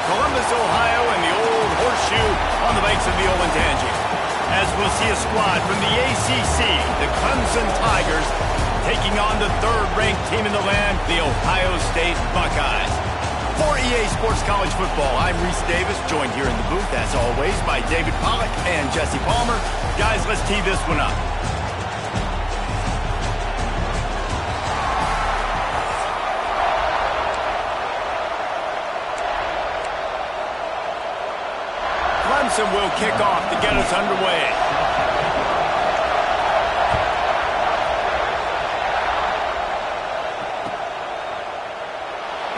Columbus, Ohio, and the old horseshoe on the banks of the Olentangy. As we'll see a squad from the ACC, the Clemson Tigers, taking on the third-ranked team in the land, the Ohio State Buckeyes. For EA Sports College Football, I'm Reese Davis, joined here in the booth, as always, by David Pollack and Jesse Palmer. Guys, let's tee this one up. Clemson will kick off to get us underway.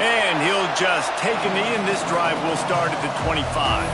And he'll just take a knee, and this drive will start at the 25.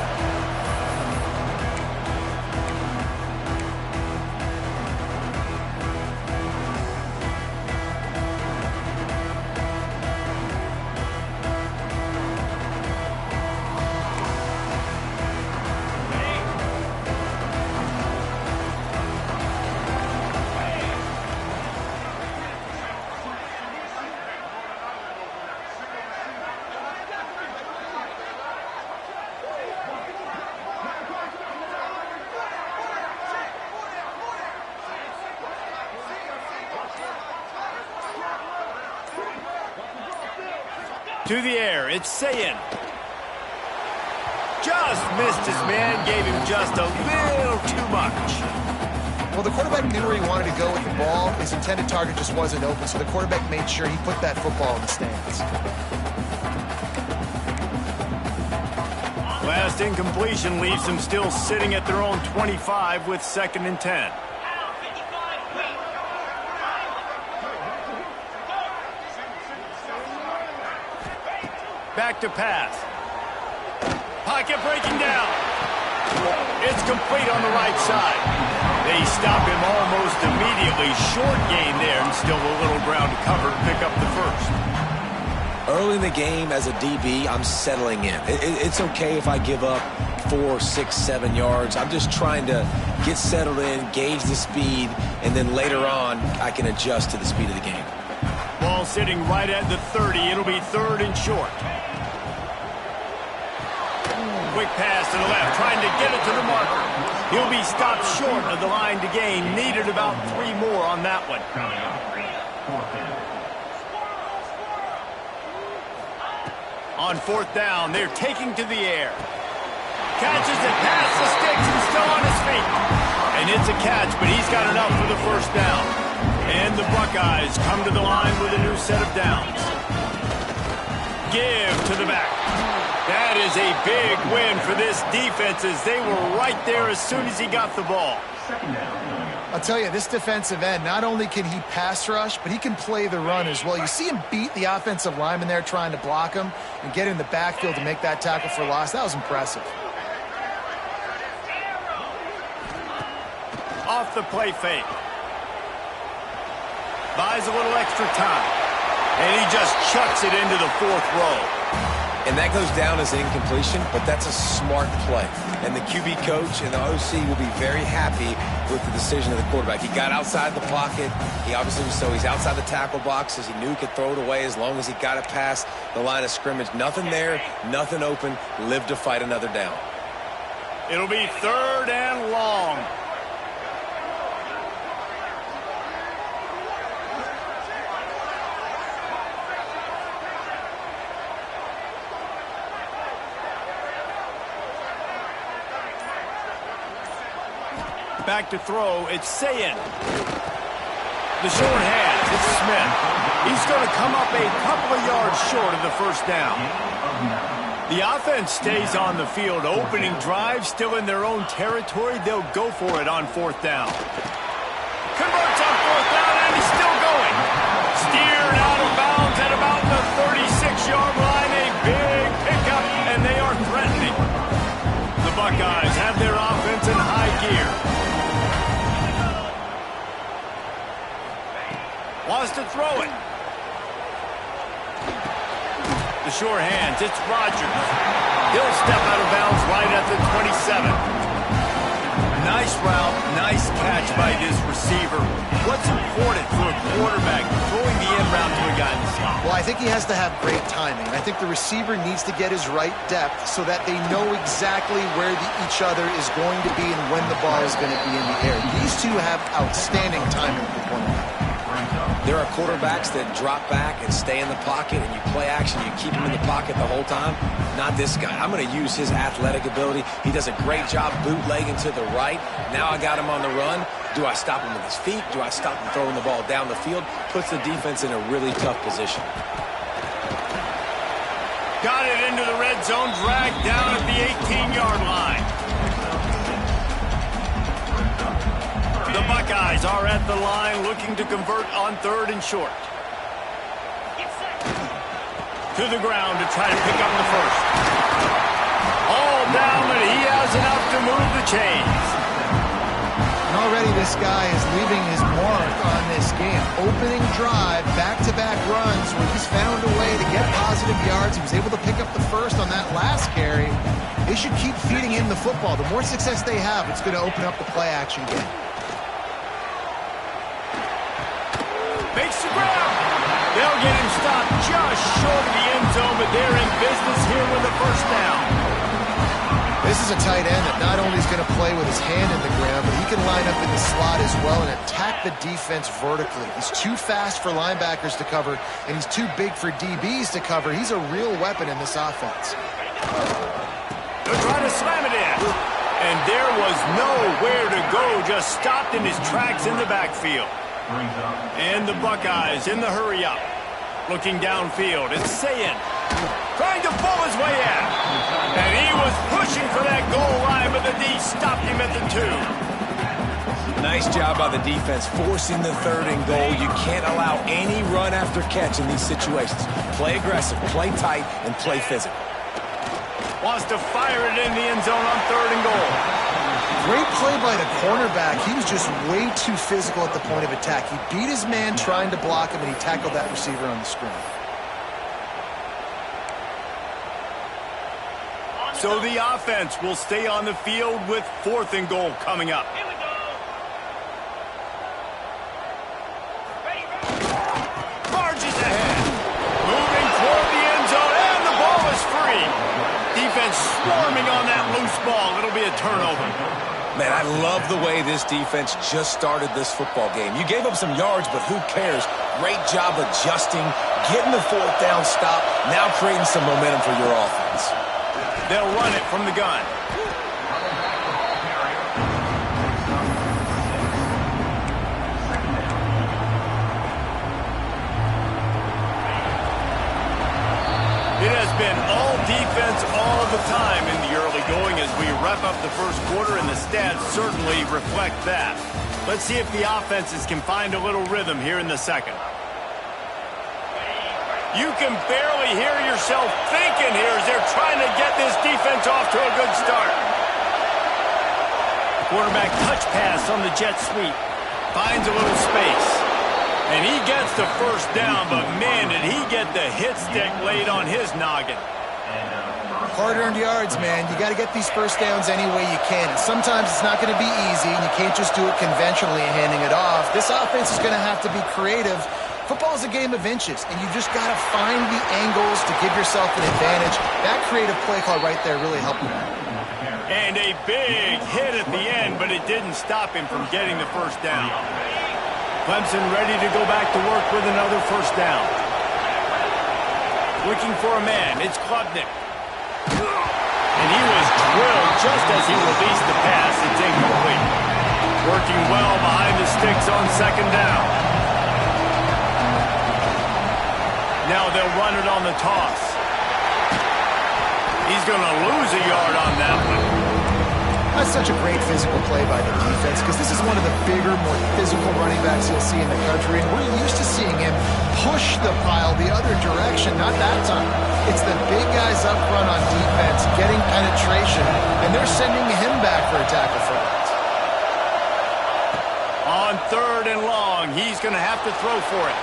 To the air, it's Sayin. Just missed his man, gave him just a little too much. Well, the quarterback knew where he wanted to go with the ball. His intended target just wasn't open, so the quarterback made sure he put that football in the stands. Last incompletion leaves them still sitting at their own 25 with 2nd and 10. Back to pass. Pocket breaking down. It's complete on the right side. They stop him almost immediately. Short gain there, and still a little ground to cover to pick up the first. Early in the game as a DB, I'm settling in. It's okay if I give up 4, 6, 7 yards. I'm just trying to get settled in, gauge the speed, and then later on, I can adjust to the speed of the game. Ball sitting right at the 30. It'll be 3rd and short. Quick pass to the left, trying to get it to the marker. He'll be stopped short of the line to gain. Needed about 3 more on that one. On 4th down, they're taking to the air. Catches it past the sticks and still on his feet. And it's a catch, but he's got enough for the 1st down. And the Buckeyes come to the line with a new set of downs. Give to the back. That is a big win for this defense, as they were right there as soon as he got the ball. I'll tell you, this defensive end, not only can he pass rush, but he can play the run as well. You see him beat the offensive lineman there trying to block him and get in the backfield to make that tackle for loss. That was impressive. Off the play fake. Buys a little extra time. And he just chucks it into the 4th row. And that goes down as an incompletion, but that's a smart play. And the QB coach and the OC will be very happy with the decision of the quarterback. He got outside the pocket. He obviously, so he's outside the tackle box, as he knew he could throw it away as long as he got it past the line of scrimmage. Nothing there, nothing open. Live to fight another down. It'll be 3rd and long. Back to throw, it's Sayin. The short hands, it's Smith. He's going to come up a couple of yards short of the 1st down. The offense stays on the field. Opening drive, still in their own territory. They'll go for it on 4th down. Converts on 4th down, and he's still going. Steered out of bounds at about the 36-yard line. A big pickup, and they are threatening. The Buckeyes have their offense in high gear. Wants to throw it. The sure hands, it's Rodgers. He'll step out of bounds right at the 27. Nice route, nice catch by this receiver. What's important for a quarterback throwing the end route to a guy in the slot? Well, I think he has to have great timing. I think the receiver needs to get his right depth so that they know exactly where each other is going to be and when the ball is going to be in the air. These two have outstanding timing for one another. There are quarterbacks that drop back and stay in the pocket, and you play action, you keep him in the pocket the whole time. Not this guy. I'm going to use his athletic ability. He does a great job bootlegging to the right. Now I got him on the run. Do I stop him with his feet? Do I stop him throwing the ball down the field? Puts the defense in a really tough position. Got it into the red zone, dragged down at the 18-yard line. The Buckeyes are at the line looking to convert on 3rd and short. To the ground to try to pick up the first. All down, but he has enough to move the chains. And already this guy is leaving his mark on this game. Opening drive, back-to-back runs where he's found a way to get positive yards. He was able to pick up the first on that last carry. They should keep feeding him the football. The more success they have, it's going to open up the play-action game. Makes the grab. They'll get him stopped just short of the end zone, but they're in business here with a first down. This is a tight end that not only is going to play with his hand in the ground, but he can line up in the slot as well and attack the defense vertically. He's too fast for linebackers to cover, and he's too big for DBs to cover. He's a real weapon in this offense. They'll try to slam it in. And there was nowhere to go, just stopped in his tracks in the backfield. And the Buckeyes in the hurry-up. Looking downfield, it's Sayin. Trying to pull his way in. And he was pushing for that goal line, but the D stopped him at the 2. Nice job by the defense forcing the 3rd and goal. You can't allow any run after catch in these situations. Play aggressive, play tight, and play physical. Wants to fire it in the end zone on 3rd and goal. Great play by the cornerback. He was just way too physical at the point of attack. He beat his man trying to block him, and he tackled that receiver on the screen. So the offense will stay on the field with 4th and goal coming up. Here we go. Barges ahead. Moving toward the end zone, and the ball is free. Defense swarming on that loose ball. It'll be a turnover. Man, I love the way this defense just started this football game. You gave up some yards, but who cares? Great job adjusting, getting the 4th down stop, now creating some momentum for your offense. They'll run it from the gun. It has been all defense all the time in the early going as we wrap up the first quarter, and the stats certainly reflect that. Let's see if the offenses can find a little rhythm here in the second. You can barely hear yourself thinking here as they're trying to get this defense off to a good start. Quarterback touch pass on the jet sweep. Finds a little space. And he gets the first down, but man, did he get the hit stick laid on his noggin. Hard-earned yards, man. You got to get these first downs any way you can. And sometimes it's not going to be easy, and you can't just do it conventionally and handing it off. This offense is going to have to be creative. Football is a game of inches, and you just got to find the angles to give yourself an advantage. That creative play call right there really helped him out. And a big hit at the end, but it didn't stop him from getting the first down. Clemson ready to go back to work with another first down. Looking for a man, it's Klubnik. And he was drilled just as he released the pass. It's incomplete. Working well behind the sticks on 2nd down. Now they'll run it on the toss. He's going to lose a yard on that one. That's such a great physical play by the defense because this is one of the bigger, more physical running backs you'll see in the country, and we're used to seeing him push the pile the other direction, not that time. It's the big guys up front on defense getting penetration, and they're sending him back for a tackle for that. On 3rd and long, he's going to have to throw for it.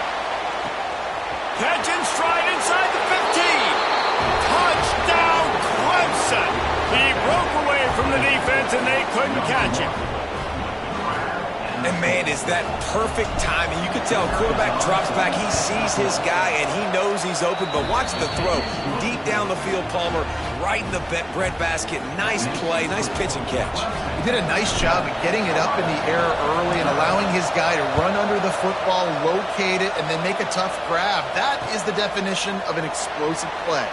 Catch and stride inside the 15. Touchdown, Clemson. He broke away from the defense, and they couldn't catch him. And, man, is that perfect timing. You can tell quarterback drops back. He sees his guy, and he knows he's open. But watch the throw. Deep down the field, Palmer, right in the breadbasket. Nice play, nice pitch and catch. He did a nice job of getting it up in the air early and allowing his guy to run under the football, locate it, and then make a tough grab. That is the definition of an explosive play.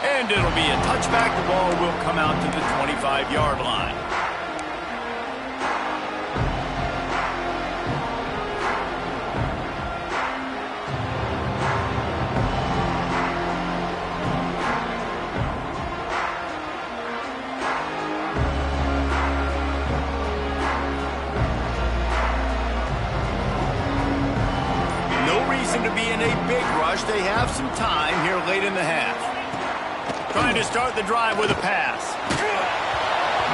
And it'll be a touchback. The ball will come out to the 25-yard line. To be in a big rush. They have some time here late in the half. Trying to start the drive with a pass.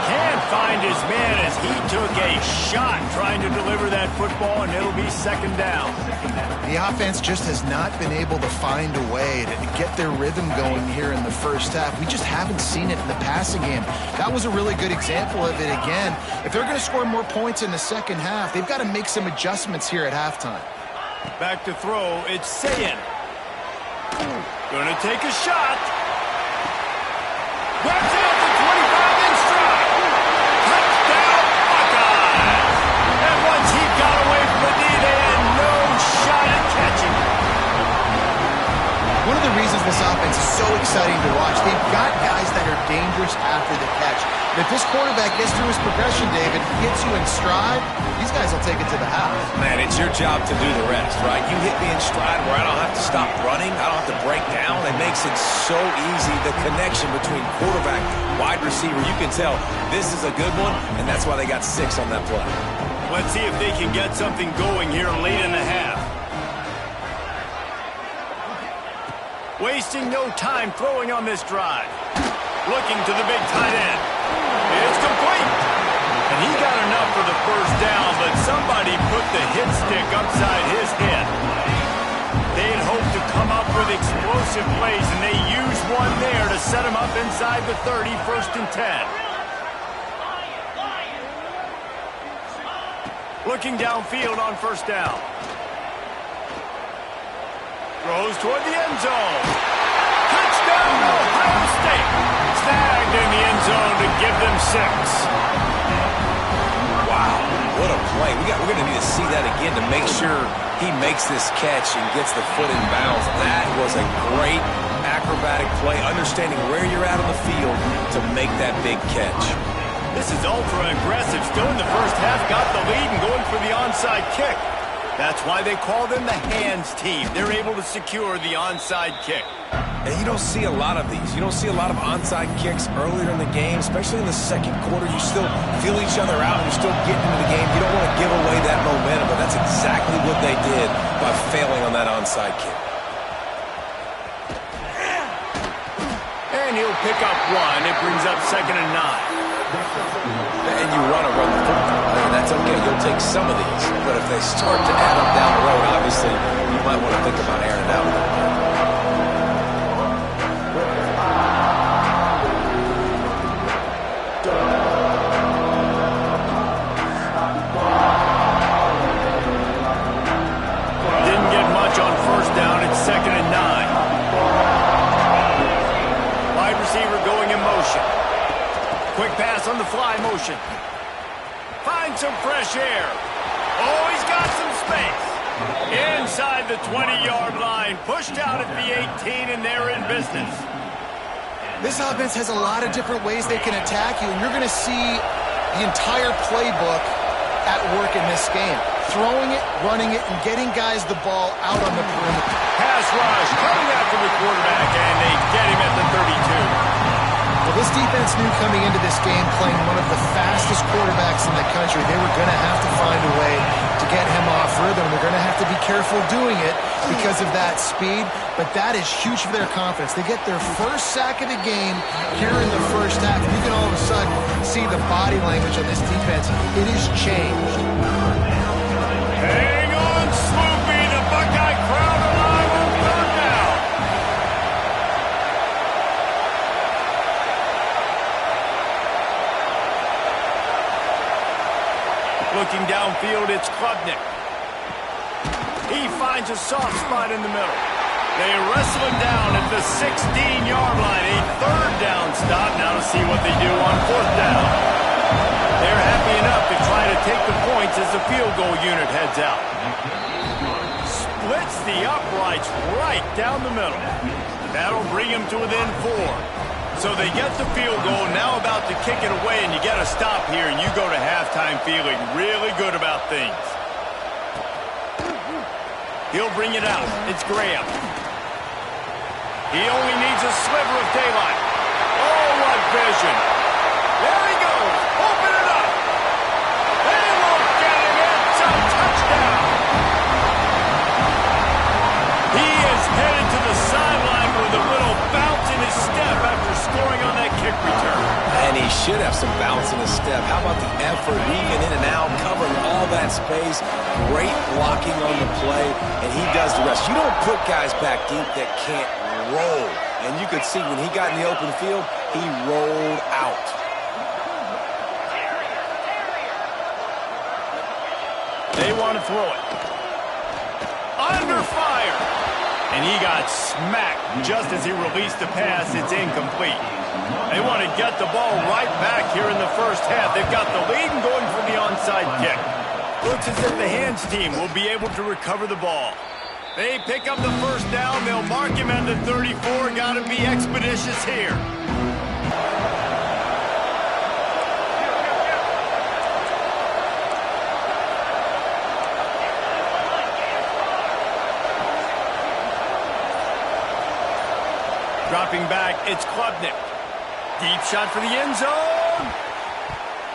Can't find his man as he took a shot trying to deliver that football, and it'll be second down. The offense just has not been able to find a way to get their rhythm going here in the first half. We just haven't seen it in the passing game. That was a really good example of it again. If they're going to score more points in the second half, they've got to make some adjustments here at halftime. Back to throw, it's Sayin. Gonna take a shot. Grabs it at the 25 in stride. Touchdown, Buckeyes! And once he got away from the D, they had no shot at catching. One of the reasons this offense is so exciting to watch, they've got guys that are dangerous after the catch. And if this quarterback gets through his progression, David, hits you in stride, these guys will take it to the house. Man, it's your job to do the rest, right? You hit me in stride where I don't have to stop running. I don't have to break down. It makes it so easy. The connection between quarterback, wide receiver, you can tell this is a good one, and that's why they got 6 on that play. Let's see if they can get something going here late in the half. Wasting no time throwing on this drive. Looking to the big tight end. It's complete. And he got enough for the first down, but somebody put the hit stick upside his head. They had hoped to come up with explosive plays, and they used one there to set him up inside the 30, 1st and 10. Looking downfield on first down. Throws toward the end zone. Touchdown, Ohio State. Snagged in the end zone to give them 6. Wow, what a play. We're going to need to see that again to make sure he makes this catch and gets the foot in bounds. That was a great acrobatic play, understanding where you're at on the field to make that big catch. This is ultra aggressive. Still in the first half, got the lead and going for the onside kick. That's why they call them the hands team. They're able to secure the onside kick. And you don't see a lot of these. You don't see a lot of onside kicks earlier in the game, especially in the second quarter. You still feel each other out. You're still getting into the game. You don't want to give away that momentum, but that's exactly what they did by failing on that onside kick. And he'll pick up 1. It brings up 2nd and 9. And you want to run the football, and that's okay. You'll take some of these. But if they start to add up down the road, obviously, you might want to think about airing it out. Didn't get much on first down. It's 2nd and 9. Wide receiver going in motion. Quick pass on the fly motion. Find some fresh air. Oh, he's got some space. Inside the 20-yard line. Pushed out at the 18, and they're in business. This offense has a lot of different ways they can attack you, and you're going to see the entire playbook at work in this game. Throwing it, running it, and getting guys the ball out on the perimeter. Pass rush, coming after the quarterback, and they get him at the 32. Well, this defense knew coming into this game, playing one of the fastest quarterbacks in the country, they were going to have to find a way to get him off rhythm. They're going to have to be careful doing it because of that speed, but that is huge for their confidence. They get their first sack of the game here in the first half. You can all of a sudden see the body language of this defense. It has changed. Hang on, Sloopy. The Buckeye crowd alive on third down. Looking downfield, it's Klubnik. He finds a soft spot in the middle. They wrestle him down at the 16-yard line. A third down stop. Now to see what they do on fourth down. They're happy enough to try to take the points as the field goal unit heads out. Splits the uprights right down the middle. That'll bring him to within 4. So they get the field goal, now about to kick it away, and you get a stop here, and you go to halftime feeling really good about things. He'll bring it out. It's Graham. He only needs a sliver of daylight. Oh, what vision. There he goes. Open it up. They won't get him. It's a touchdown. He is headed to the sideline with a little bounce in his step after scoring on that kick return. And he should have some bounce in his step. How about the effort, weaving in and out, covering all that space, great blocking on the play, and he does the rest. You don't put guys back deep that can't roll. And you could see when he got in the open field, he rolled out. They want to throw it. Under fire. And he got smacked just as he released the pass. It's incomplete. They want to get the ball right back here in the first half. They've got the lead and going for the onside kick. Looks as if the hands team will be able to recover the ball. They pick up the first down. They'll mark him at the 34. Got to be expeditious here. Dropping back, it's Klubnik. Deep shot for the end zone.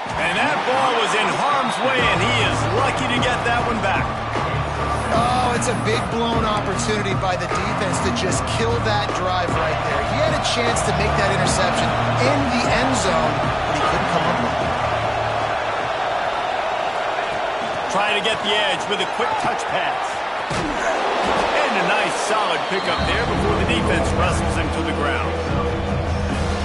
And that ball was in harm's way, and he is lucky to get that one back. Oh, it's a big blown opportunity by the defense to just kill that drive right there. He had a chance to make that interception in the end zone, but he couldn't come up with it. Trying to get the edge with a quick touch pass. And a nice solid pickup there before the defense wrestles him to the ground.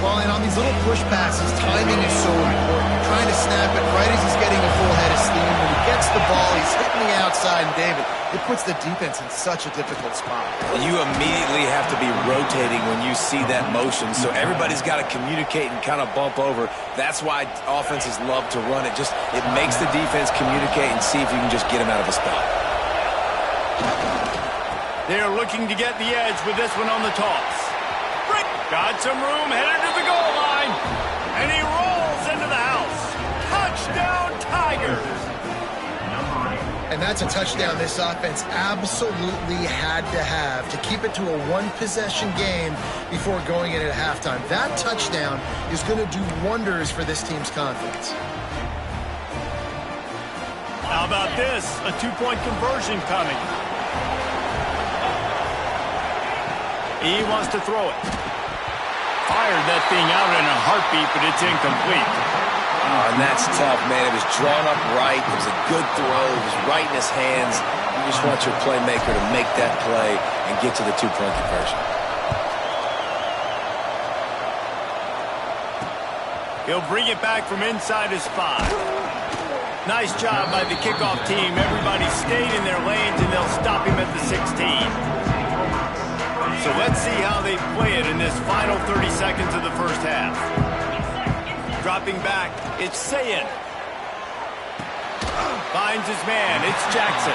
Well, and on these little push passes, timing is so important. You're trying to snap it right as he's getting a full head of steam. When he gets the ball, he's hitting the outside, and David, it puts the defense in such a difficult spot. You immediately have to be rotating when you see that motion, so everybody's got to communicate and kind of bump over. That's why offenses love to run it. It makes the defense communicate and see if you can just get him out of a spot. They're looking to get the edge with this one on the toss. Got some room, headed to the goal line, and he rolls into the house. Touchdown, Tigers! And that's a touchdown this offense absolutely had to have to keep it to a one-possession game before going in at halftime. That touchdown is going to do wonders for this team's confidence. How about this? A two-point conversion coming. He wants to throw it. Fired that thing out in a heartbeat, but it's incomplete. Oh, and that's tough, man. It was drawn up right. It was a good throw. It was right in his hands. You just want your playmaker to make that play and get to the two-point conversion. He'll bring it back from inside his 5. Nice job by the kickoff team. Everybody stayed in their lanes, and they'll stop him at the 16. So let's see how they play it in this final 30 seconds of the first half. Dropping back, it's Sayin. Finds his man, it's Jackson.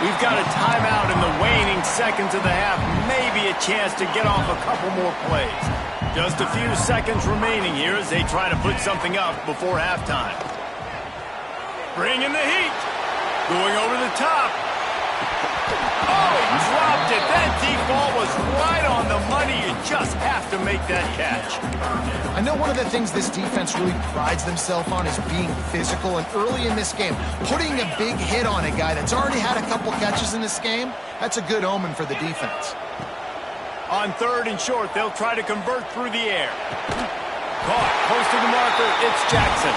We've got a timeout in the waning seconds of the half. Maybe a chance to get off a couple more plays. Just a few seconds remaining here as they try to put something up before halftime. Bringing the heat. Going over the top. Oh, he dropped it. That deep ball was right on the money. You just have to make that catch. I know one of the things this defense really prides themselves on is being physical. And early in this game, putting a big hit on a guy that's already had a couple catches in this game, that's a good omen for the defense. On third and short, they'll try to convert through the air. Caught, close to the marker, it's Jackson.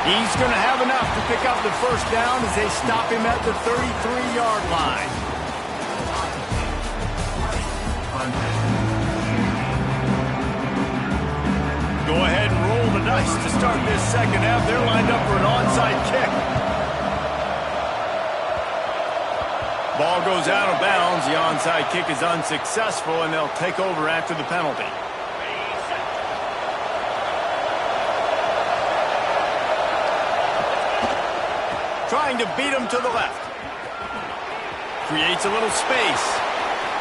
He's going to have enough to pick up the first down as they stop him at the 33-yard line. Go ahead and roll the dice to start this second half. They're lined up for an onside kick. Ball goes out of bounds. The onside kick is unsuccessful, and they'll take over after the penalty. Trying to beat him to the left. Creates a little space.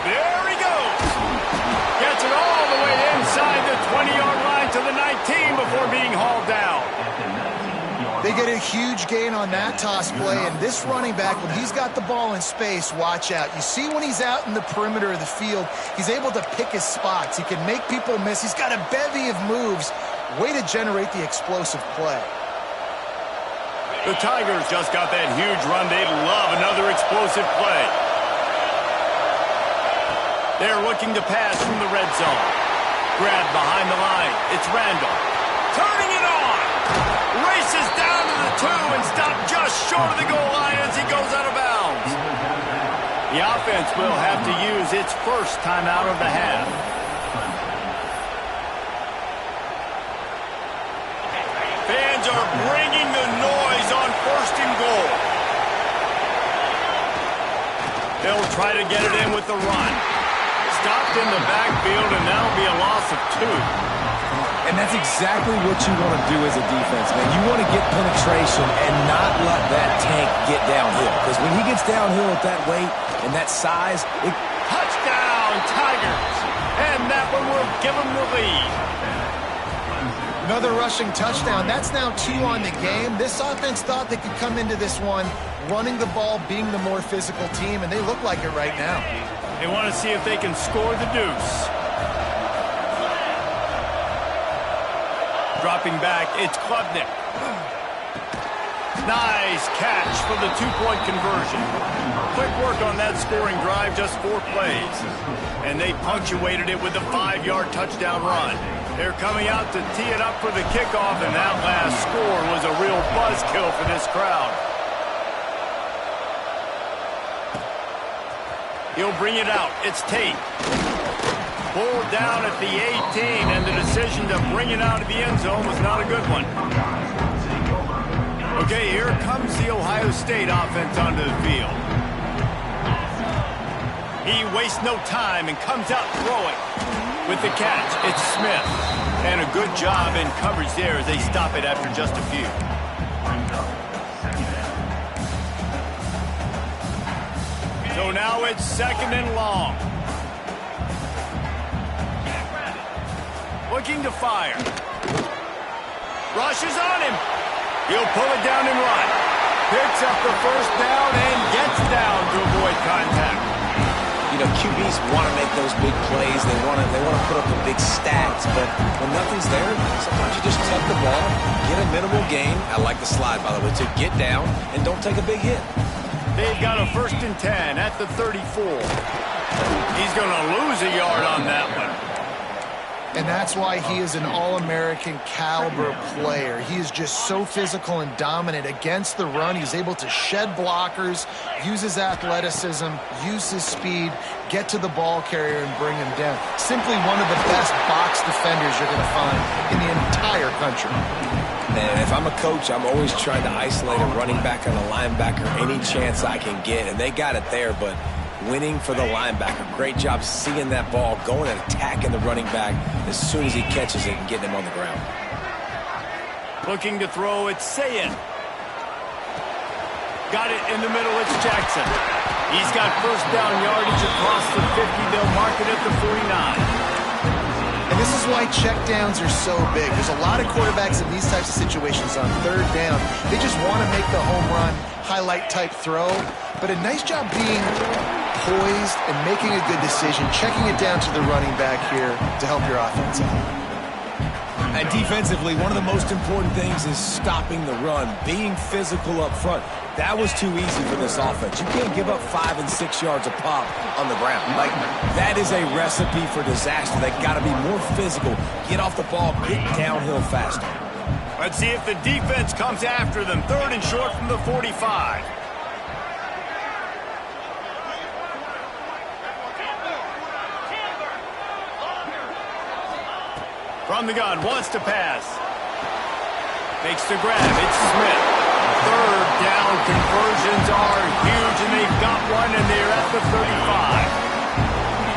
There he goes. Gets it all the way inside the 20-yard line to the 19 before being hauled down. They get a huge gain on that toss play, and this running back, when he's got the ball in space, watch out. You see when he's out in the perimeter of the field, he's able to pick his spots. He can make people miss. He's got a bevy of moves. Way to generate the explosive play. The Tigers just got that huge run. They love another explosive play. They're looking to pass from the red zone. Grab behind the line. It's Randall. Turning it on. Races down to the 2 and stopped just short of the goal line as he goes out of bounds. The offense will have to use its first timeout of the half. Fans are bringing the noise on 1st and goal. They'll try to get it in with the run. Stopped in the backfield, and that'll be a loss of 2. And that's exactly what you want to do as a defense, man. You want to get penetration and not let that tank get downhill. Because when he gets downhill at that weight and that size, touchdown, Tigers! And that one will give them the lead. Another rushing touchdown. That's now 2 on the game. This offense thought they could come into this one running the ball, being the more physical team, and they look like it right now. They want to see if they can score the deuce. Dropping back, it's Klubnik. Nice catch for the 2-point conversion. Quick work on that scoring drive, just 4 plays. And they punctuated it with a 5-yard touchdown run. They're coming out to tee it up for the kickoff, and that last score was a real buzzkill for this crowd. He'll bring it out. It's Tate. Pulled down at the 18, and the decision to bring it out of the end zone was not a good one. Okay, here comes the Ohio State offense onto the field. He wastes no time and comes out throwing. With the catch, it's Smith. And a good job in coverage there as they stop it after just a few. So now it's 2nd and long. Looking to fire. Rushes on him. He'll pull it down and run. Picks up the 1st down and gets down to avoid contact. You know, QBs want to make those big plays. They want to put up the big stats. But when nothing's there, sometimes you just tuck the ball, get a minimal gain. I like the slide, by the way, to get down and don't take a big hit. They've got a 1st and 10 at the 34. He's going to lose a yard on that one. And that's why he is an All-American caliber player. He is just so physical and dominant against the run. He's able to shed blockers, use his athleticism, use his speed, get to the ball carrier and bring him down. Simply one of the best box defenders you're going to find in the entire country. And if I'm a coach, I'm always trying to isolate a running back and a linebacker any chance I can get. And they got it there, but winning for the linebacker. Great job seeing that ball, going and attacking the running back as soon as he catches it and getting him on the ground. Looking to throw, it's Sayin. Got it in the middle, it's Jackson. He's got 1st down yardage across the 50. They'll mark it at the 49. And this is why checkdowns are so big. There's a lot of quarterbacks in these types of situations on 3rd down. They just want to make the home run, highlight type throw. But a nice job being poised and making a good decision, checking it down to the running back here to help your offense out. And defensively, one of the most important things is stopping the run, being physical up front. That was too easy for this offense. You can't give up 5 and 6 yards a pop on the ground. Like, that is a recipe for disaster. They got to be more physical, get off the ball, get downhill faster. Let's see if the defense comes after them. 3rd and short from the 45. From the gun, wants to pass. Makes the grab, it's Smith. Third down conversions are huge, and they've got one, and they're at the 35.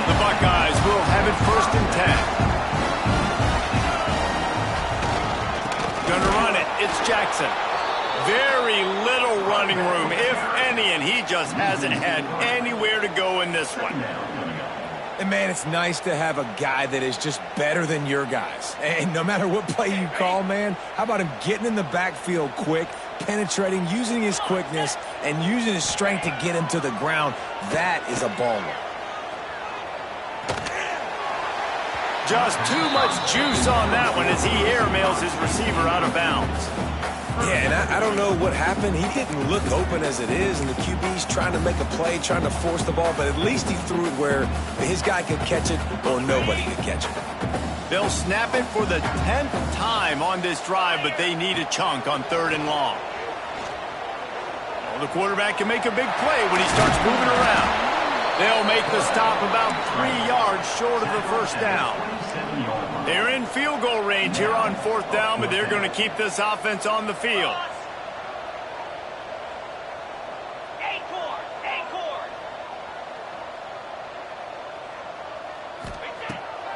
The Buckeyes will have it 1st and 10. Gonna run it. It's Jackson. Very little running room, if any, and he just hasn't had anywhere to go in this one. And, man, it's nice to have a guy that is just better than your guys. And no matter what play you call, man, how about him getting in the backfield quick, penetrating, using his quickness, and using his strength to get him to the ground. That is a baller. Just too much juice on that one as he airmails his receiver out of bounds. Yeah, and I don't know what happened. He didn't look open as it is, and the QB's trying to make a play, trying to force the ball, but at least he threw it where his guy could catch it or nobody could catch it. They'll snap it for the 10th time on this drive, but they need a chunk on 3rd and long. Well, the quarterback can make a big play when he starts moving around. They'll make the stop about 3 yards short of the 1st down. They're in field goal range here on 4th down, but they're going to keep this offense on the field.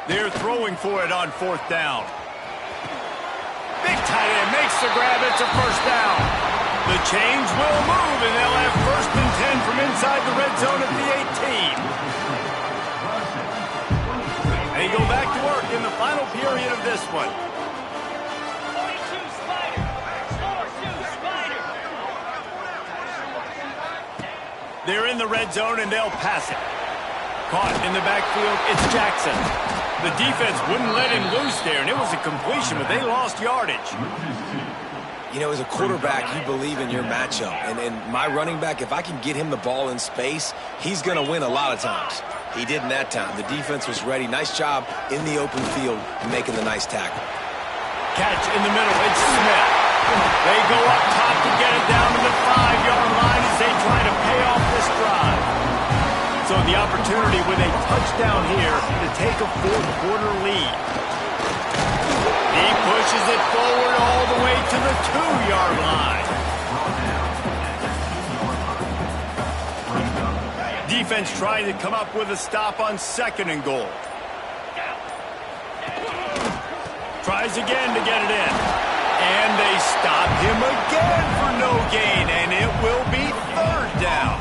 They're throwing for it on 4th down. Big tight end makes the grab. It's a 1st down. The chains will move, and they'll have 1st and 10 from inside the red zone at the 18. They go back to work in the final period of this one. 42 Spider. 4-2 Spider. They're in the red zone, and they'll pass it. Caught in the backfield, it's Jackson. The defense wouldn't let him loose there, and it was a completion, but they lost yardage. You know, as a quarterback, you believe in your matchup. And my running back, if I can get him the ball in space, he's going to win a lot of times. He didn't that time. The defense was ready. Nice job in the open field making the nice tackle. Catch in the middle. It's Smith. They go up top to get it down to the 5-yard line as they try to pay off this drive. So the opportunity with a touchdown here to take a 4th-quarter lead. He pushes it forward all the way to the 2-yard line. Defense trying to come up with a stop on 2nd and goal. Tries again to get it in. And they stop him again for no gain, and it will be 3rd down.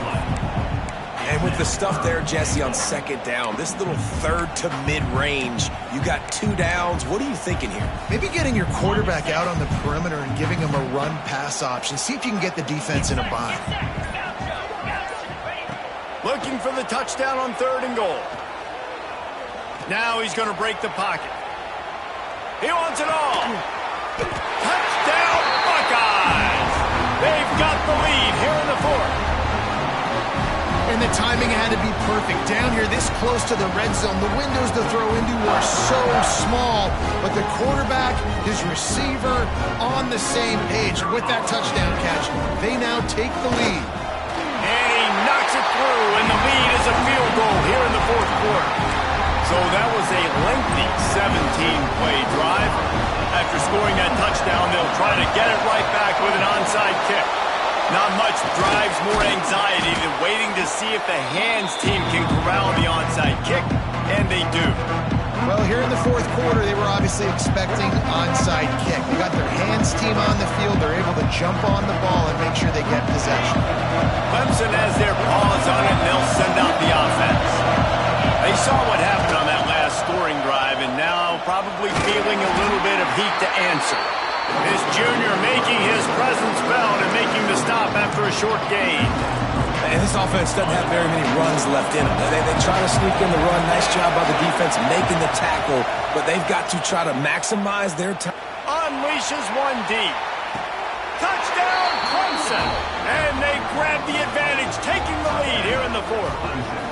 And with the stuff there, Jesse, on 2nd down, this little 3rd to mid-range, you got 2 downs. What are you thinking here? Maybe getting your quarterback out on the perimeter and giving him a run-pass option. See if you can get the defense in a bind. Looking for the touchdown on 3rd and goal. Now he's going to break the pocket. He wants it all. Touchdown, Buckeyes! They've got the lead here in the 4th. And the timing had to be perfect. Down here this close to the red zone, the windows to throw into are so small, but the quarterback, his receiver, on the same page. With that touchdown catch, they now take the lead. And he knocks it through, and the lead is a field goal here in the 4th quarter. So that was a lengthy 17-play drive. After scoring that touchdown, they'll try to get it right back with an onside kick. Not much drives more anxiety than waiting to see if the hands team can corral the onside kick, and they do. Well, here in the 4th quarter, they were obviously expecting onside kick. They got their hands team on the field. They're able to jump on the ball and make sure they get possession. Clemson has their paws on it, and they'll send out the offense. They saw what happened on that last scoring drive, and now probably feeling a little bit of heat to answer. This junior making his presence felt and making the stop after a short gain. And this offense doesn't have very many runs left in them. They try to sneak in the run. Nice job by the defense making the tackle, but they've got to try to maximize their time. Unleashes one deep. Touchdown, Clemson! And they grab the advantage, taking the lead here in the 4th.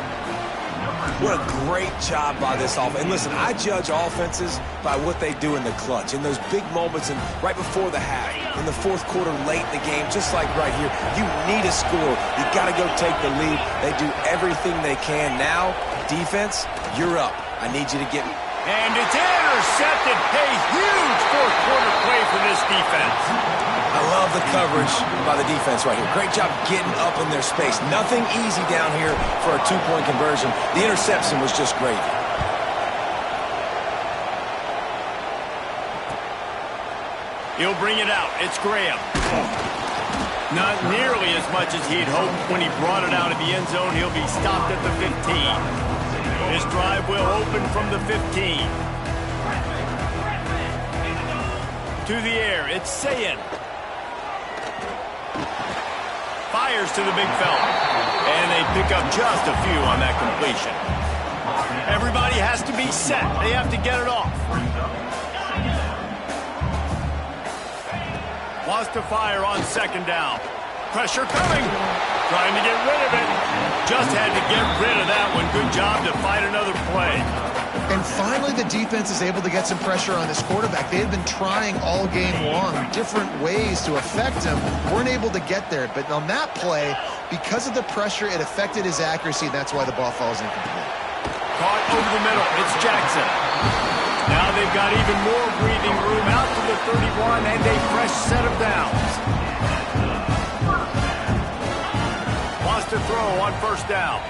What a great job by this offense. And listen, I judge offenses by what they do in the clutch, in those big moments and right before the half, in the 4th quarter, late in the game, just like right here. You need a score. You got to go take the lead. They do everything they can. Now, defense, you're up. I need you to get... And it's intercepted. A huge 4th quarter play for this defense. I love the coverage by the defense right here. Great job getting up in their space. Nothing easy down here for a two-point conversion. The interception was just great. He'll bring it out. It's Graham. Not nearly as much as he'd hoped when he brought it out of the end zone. He'll be stopped at the 15. His drive will open from the 15. To the air, it's Sayin. Fires to the big fella. And they pick up just a few on that completion. Everybody has to be set. They have to get it off. Wants to fire on second down. Pressure coming. Trying to get rid of it. Just had to get rid of that one. Good job to fight another play. And finally, the defense is able to get some pressure on this quarterback. They had been trying all game long different ways to affect him. Weren't able to get there. But on that play, because of the pressure, it affected his accuracy. And that's why the ball falls incomplete. Caught over the middle. It's Jackson. Now they've got even more breathing room out to the 31 and a fresh set of downs. Wants to throw on first down.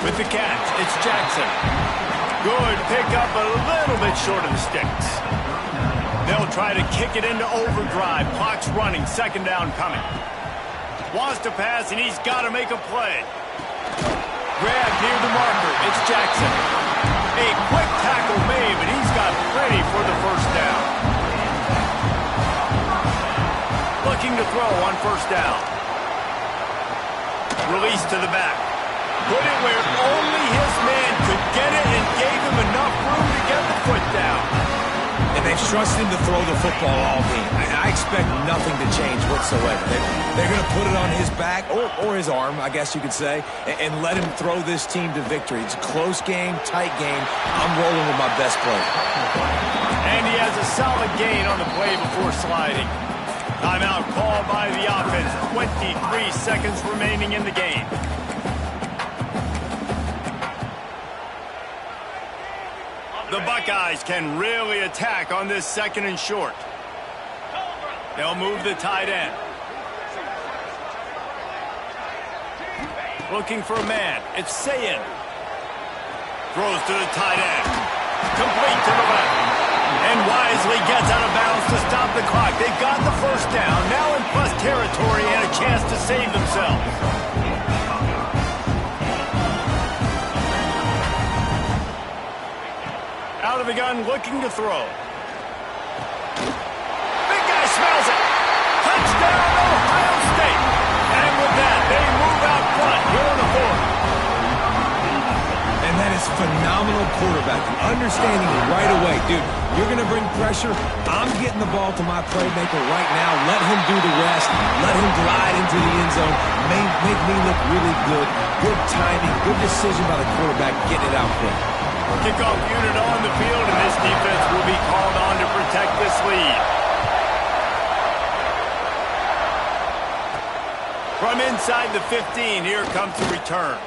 With the catch, it's Jackson. Good pickup, a little bit short of the sticks. They'll try to kick it into overdrive. Clock's running, second down coming. Wants to pass, and he's got to make a play. Grab near the marker, it's Jackson. A quick tackle made, but he's got plenty for the first down. Looking to throw on first down. Release to the back. Put it where only his man could get it and gave him enough room to get the foot down. And they've trusted him to throw the football all game. I expect nothing to change whatsoever. They're going to put it on his back, or his arm, I guess you could say, and let him throw this team to victory. It's a close game, tight game. I'm rolling with my best player. And he has a solid gain on the play before sliding. Timeout called by the offense. 23 seconds remaining in the game. The Buckeyes can really attack on this second and short. They'll move the tight end. Looking for a man. It's Sayin. Throws to the tight end. Complete to the left. And wisely gets out of bounds to stop the clock. They got the first down. Now in plus territory and a chance to save themselves. Out of the gun, looking to throw. Big guy smells it. Touchdown, Ohio State. And with that, they move out front here on the fourth. And that is phenomenal quarterbacking. Understanding right away. Dude, you're going to bring pressure. I'm getting the ball to my playmaker right now. Let him do the rest. Let him glide into the end zone. Make me look really good. Good timing. Good decision by the quarterback getting it out quick. Kickoff unit on the field, and this defense will be called on to protect this lead. From inside the 15, here comes the return.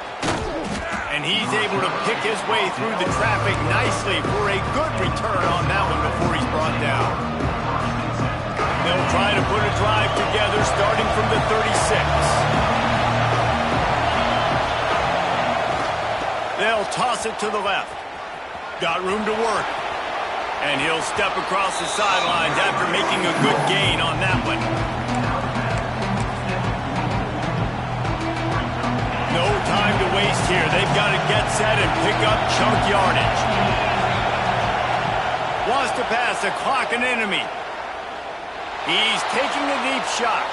And he's able to pick his way through the traffic nicely for a good return on that one before he's brought down. They'll try to put a drive together starting from the 36. They'll toss it to the left. Got room to work. And he'll step across the sidelines after making a good gain on that one. No time to waste here. They've got to get set and pick up chunk yardage. Wants to pass, a clock an enemy. He's taking a deep shot.